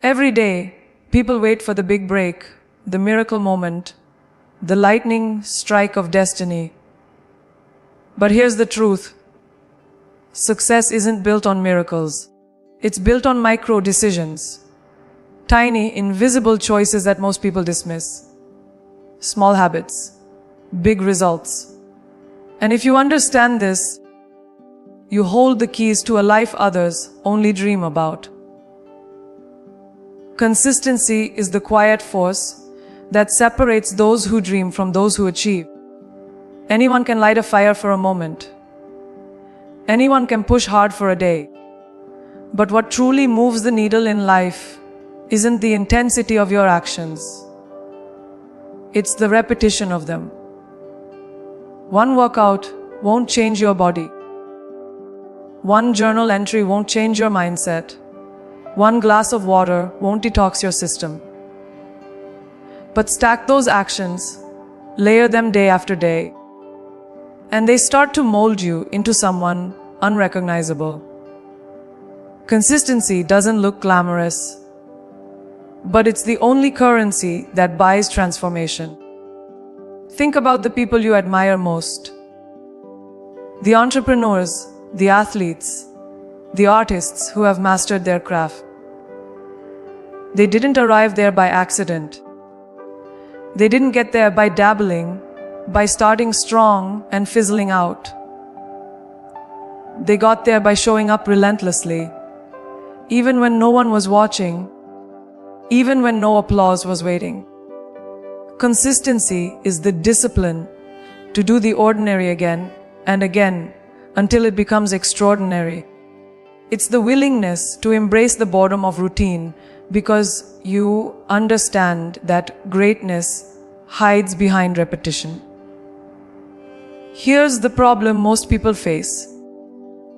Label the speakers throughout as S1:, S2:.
S1: Every day, people wait for the big break, the miracle moment, the lightning strike of destiny. But here's the truth. Success isn't built on miracles. It's built on micro decisions. Tiny, invisible choices that most people dismiss. Small habits, big results. And if you understand this, you hold the keys to a life others only dream about. Consistency is the quiet force that separates those who dream from those who achieve. Anyone can light a fire for a moment. Anyone can push hard for a day. But what truly moves the needle in life isn't the intensity of your actions. It's the repetition of them. One workout won't change your body. One journal entry won't change your mindset. One glass of water won't detox your system. But stack those actions, layer them day after day, and they start to mold you into someone unrecognizable. Consistency doesn't look glamorous, but it's the only currency that buys transformation. Think about the people you admire most. The entrepreneurs, the athletes, the artists who have mastered their craft. They didn't arrive there by accident. They didn't get there by dabbling, by starting strong and fizzling out. They got there by showing up relentlessly, even when no one was watching, even when no applause was waiting. Consistency is the discipline to do the ordinary again and again until it becomes extraordinary. It's the willingness to embrace the boredom of routine because you understand that greatness hides behind repetition. Here's the problem most people face.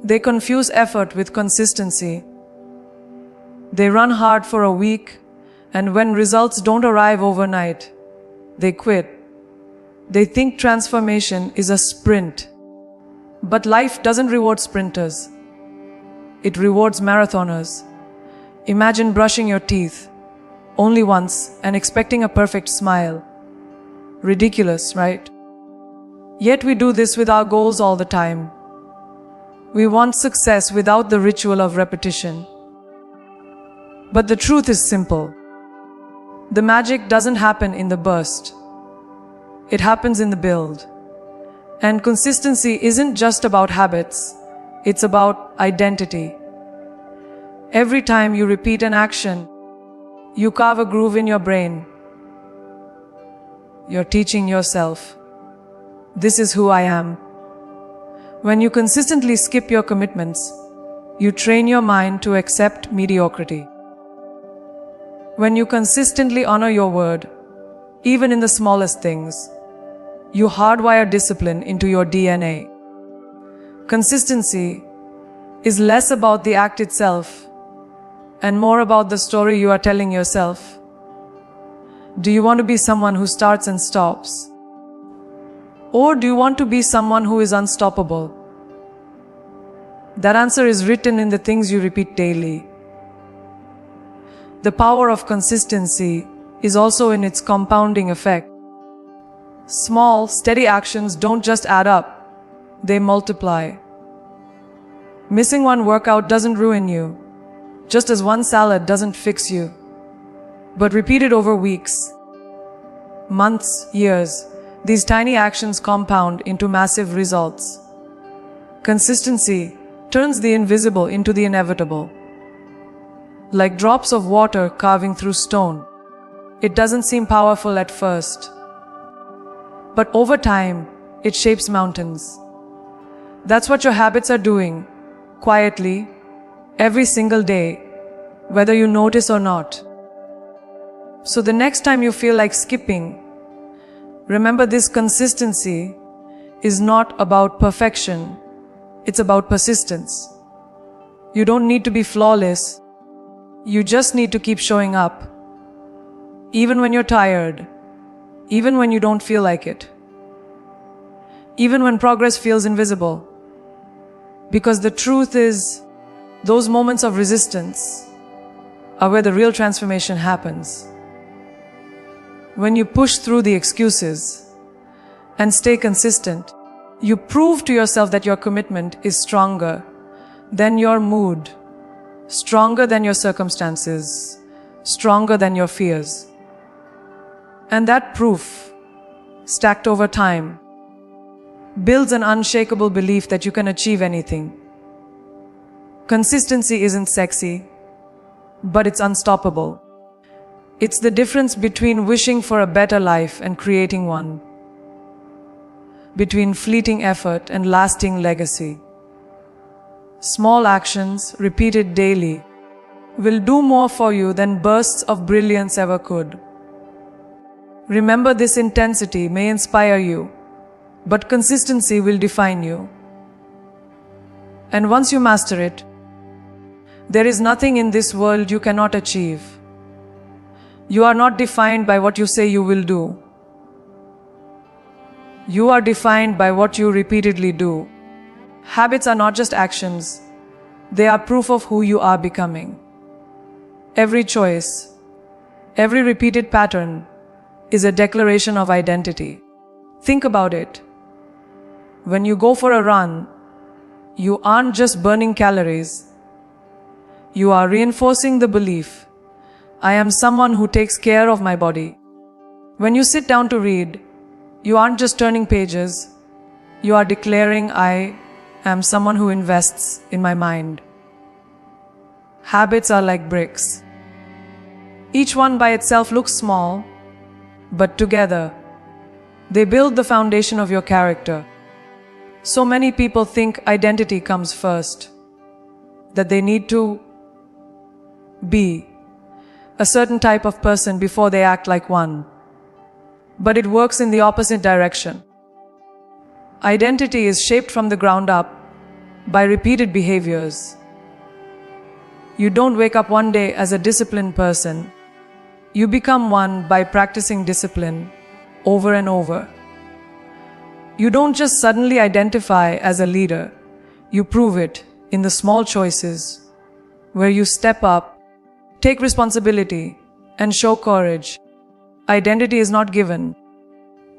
S1: They confuse effort with consistency. They run hard for a week, and when results don't arrive overnight, they quit. They think transformation is a sprint. But life doesn't reward sprinters. It rewards marathoners. Imagine brushing your teeth only once and expecting a perfect smile. Ridiculous, right? Yet we do this with our goals all the time. We want success without the ritual of repetition. But the truth is simple. The magic doesn't happen in the burst. It happens in the build. And consistency isn't just about habits. It's about identity. Every time you repeat an action, you carve a groove in your brain. You're teaching yourself, this is who I am. When you consistently skip your commitments, you train your mind to accept mediocrity. When you consistently honor your word, even in the smallest things, you hardwire discipline into your DNA. Consistency is less about the act itself and more about the story you are telling yourself. Do you want to be someone who starts and stops? Or do you want to be someone who is unstoppable? That answer is written in the things you repeat daily. The power of consistency is also in its compounding effect. Small, steady actions don't just add up, they multiply. Missing one workout doesn't ruin you, just as one salad doesn't fix you. But repeated over weeks, months, years, these tiny actions compound into massive results. Consistency turns the invisible into the inevitable. Like drops of water carving through stone, it doesn't seem powerful at first. But over time, it shapes mountains. That's what your habits are doing, quietly, every single day, whether you notice or not. So the next time you feel like skipping, remember this: consistency is not about perfection, it's about persistence. You don't need to be flawless, you just need to keep showing up. Even when you're tired, even when you don't feel like it, even when progress feels invisible. Because the truth is, those moments of resistance are where the real transformation happens. When you push through the excuses and stay consistent, you prove to yourself that your commitment is stronger than your mood, stronger than your circumstances, stronger than your fears. And that proof, stacked over time, builds an unshakable belief that you can achieve anything. Consistency isn't sexy, but it's unstoppable. It's the difference between wishing for a better life and creating one, between fleeting effort and lasting legacy. Small actions, repeated daily, will do more for you than bursts of brilliance ever could. Remember, this intensity may inspire you, but consistency will define you. And once you master it, there is nothing in this world you cannot achieve. You are not defined by what you say you will do. You are defined by what you repeatedly do. Habits are not just actions, they are proof of who you are becoming. Every choice, every repeated pattern is a declaration of identity. Think about it. When you go for a run, you aren't just burning calories. You are reinforcing the belief, I am someone who takes care of my body. When you sit down to read, you aren't just turning pages. You are declaring, I am someone who invests in my mind. Habits are like bricks. Each one by itself looks small, but together, they build the foundation of your character. So many people think identity comes first, that they need to be a certain type of person before they act like one. But it works in the opposite direction. Identity is shaped from the ground up by repeated behaviors. You don't wake up one day as a disciplined person. You become one by practicing discipline over and over. You don't just suddenly identify as a leader. You prove it in the small choices where you step up, take responsibility, and show courage. Identity is not given,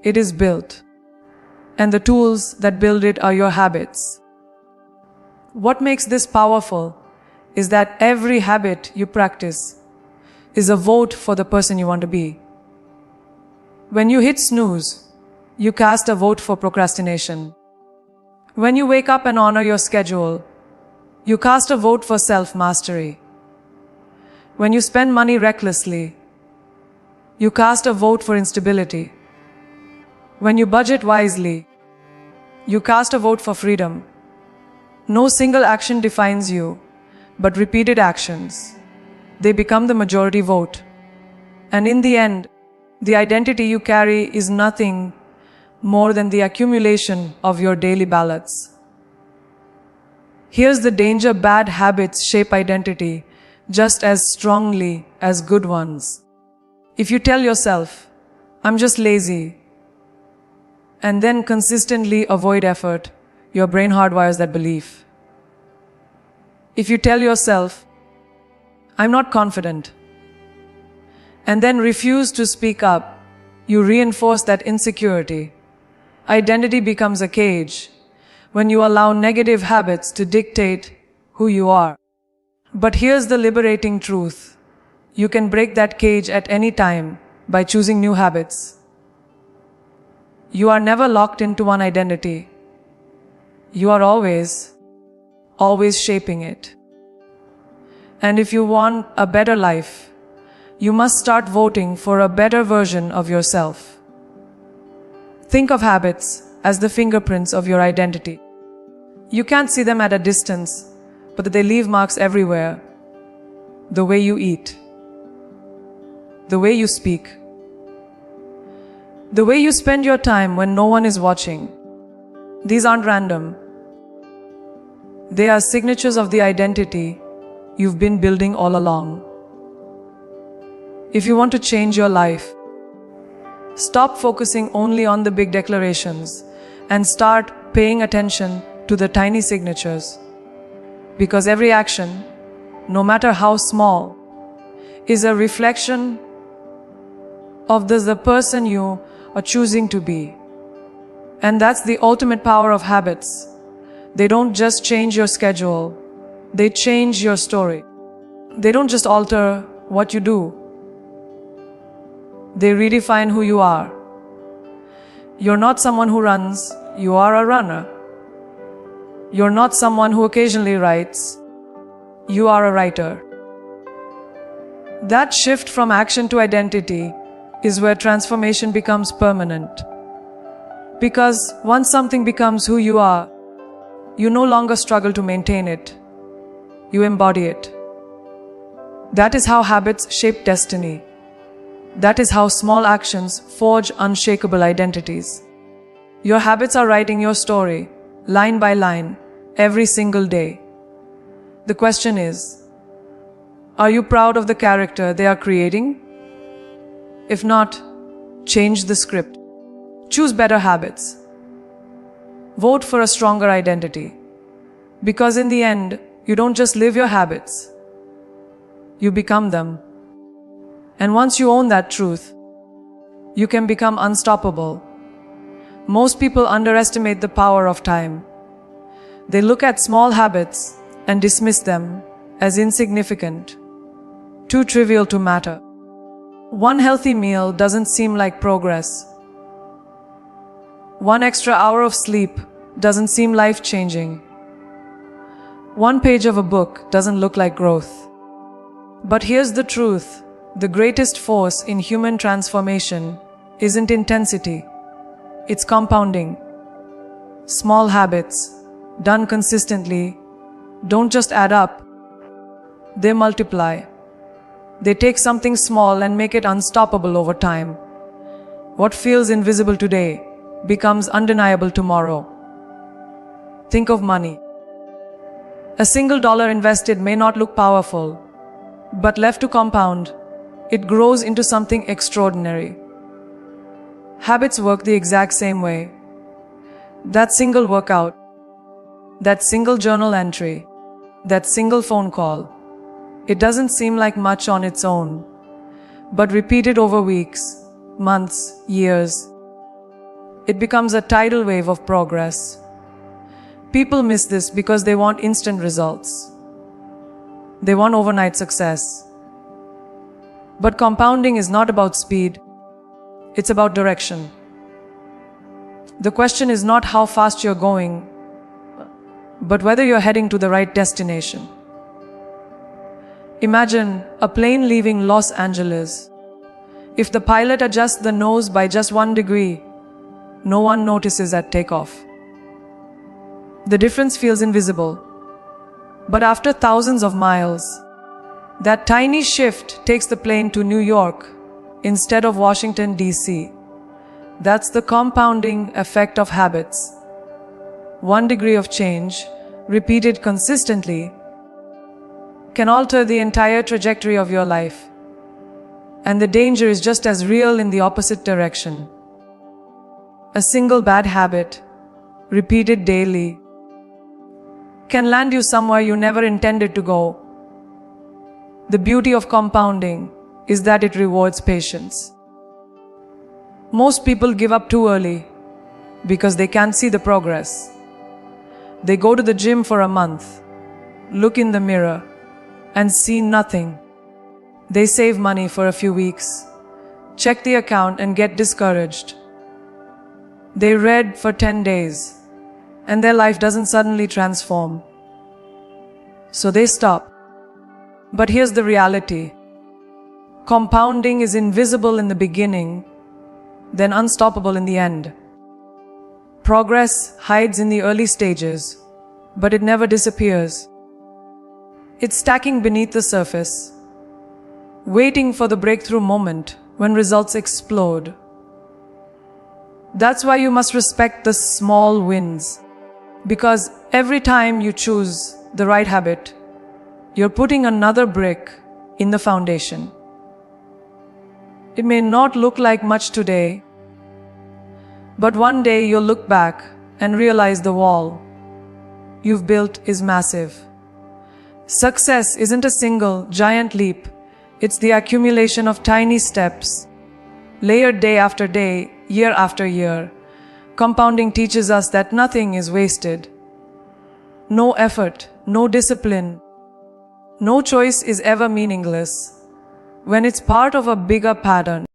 S1: it is built. And the tools that build it are your habits. What makes this powerful is that every habit you practice is a vote for the person you want to be. When you hit snooze, you cast a vote for procrastination. When you wake up and honor your schedule, you cast a vote for self-mastery. When you spend money recklessly, you cast a vote for instability. When you budget wisely, you cast a vote for freedom. No single action defines you, but repeated actions. They become the majority vote. And in the end, the identity you carry is nothing more than the accumulation of your daily ballots. Here's the danger: bad habits shape identity just as strongly as good ones. If you tell yourself, I'm just lazy, and then consistently avoid effort, your brain hardwires that belief. If you tell yourself, I'm not confident, and then refuse to speak up, you reinforce that insecurity. Identity becomes a cage when you allow negative habits to dictate who you are. But here's the liberating truth. You can break that cage at any time by choosing new habits. You are never locked into one identity. You are always shaping it. And if you want a better life, you must start voting for a better version of yourself. Think of habits as the fingerprints of your identity. You can't see them at a distance, but they leave marks everywhere. The way you eat, the way you speak, the way you spend your time when no one is watching. These aren't random. They are signatures of the identity you've been building all along. If you want to change your life, stop focusing only on the big declarations and start paying attention to the tiny signatures. Because every action, no matter how small, is a reflection of the person you are choosing to be. And that's the ultimate power of habits. They don't just change your schedule, they change your story. They don't just alter what you do, they redefine who you are. You're not someone who runs, you are a runner. You're not someone who occasionally writes, you are a writer. That shift from action to identity is where transformation becomes permanent. Because once something becomes who you are, you no longer struggle to maintain it. You embody it. That is how habits shape destiny. That is how small actions forge unshakable identities. Your habits are writing your story, line by line, every single day. The question is, are you proud of the character they are creating? If not, change the script. Choose better habits. Vote for a stronger identity. Because in the end, you don't just live your habits, you become them. And once you own that truth, you can become unstoppable. Most people underestimate the power of time. They look at small habits and dismiss them as insignificant, too trivial to matter. One healthy meal doesn't seem like progress. One extra hour of sleep doesn't seem life-changing. One page of a book doesn't look like growth. But here's the truth. The greatest force in human transformation isn't intensity, it's compounding. Small habits, done consistently, don't just add up, they multiply. They take something small and make it unstoppable over time. What feels invisible today becomes undeniable tomorrow. Think of money. A single dollar invested may not look powerful, but left to compound, it grows into something extraordinary. Habits work the exact same way. That single workout, that single journal entry, that single phone call, it doesn't seem like much on its own, but repeated over weeks, months, years, it becomes a tidal wave of progress. People miss this because they want instant results. They want overnight success. But compounding is not about speed, it's about direction. The question is not how fast you're going, but whether you're heading to the right destination. Imagine a plane leaving Los Angeles. If the pilot adjusts the nose by just 1 degree, no one notices at takeoff. The difference feels invisible. But after thousands of miles, that tiny shift takes the plane to New York instead of Washington, D.C. That's the compounding effect of habits. 1 degree of change, repeated consistently, can alter the entire trajectory of your life. And the danger is just as real in the opposite direction. A single bad habit, repeated daily, can land you somewhere you never intended to go. The beauty of compounding is that it rewards patience. Most people give up too early because they can't see the progress. They go to the gym for a month, look in the mirror, and see nothing. They save money for a few weeks, check the account and get discouraged. They read for 10 days, and their life doesn't suddenly transform. So they stop. But here's the reality. Compounding is invisible in the beginning, then unstoppable in the end. Progress hides in the early stages, but it never disappears. It's stacking beneath the surface, waiting for the breakthrough moment when results explode. That's why you must respect the small wins, because every time you choose the right habit, you're putting another brick in the foundation. It may not look like much today, but one day you'll look back and realize the wall you've built is massive. Success isn't a single giant leap, It's the accumulation of tiny steps, layered day after day, year after year. Compounding teaches us that nothing is wasted. No effort, no discipline, no choice is ever meaningless when it's part of a bigger pattern.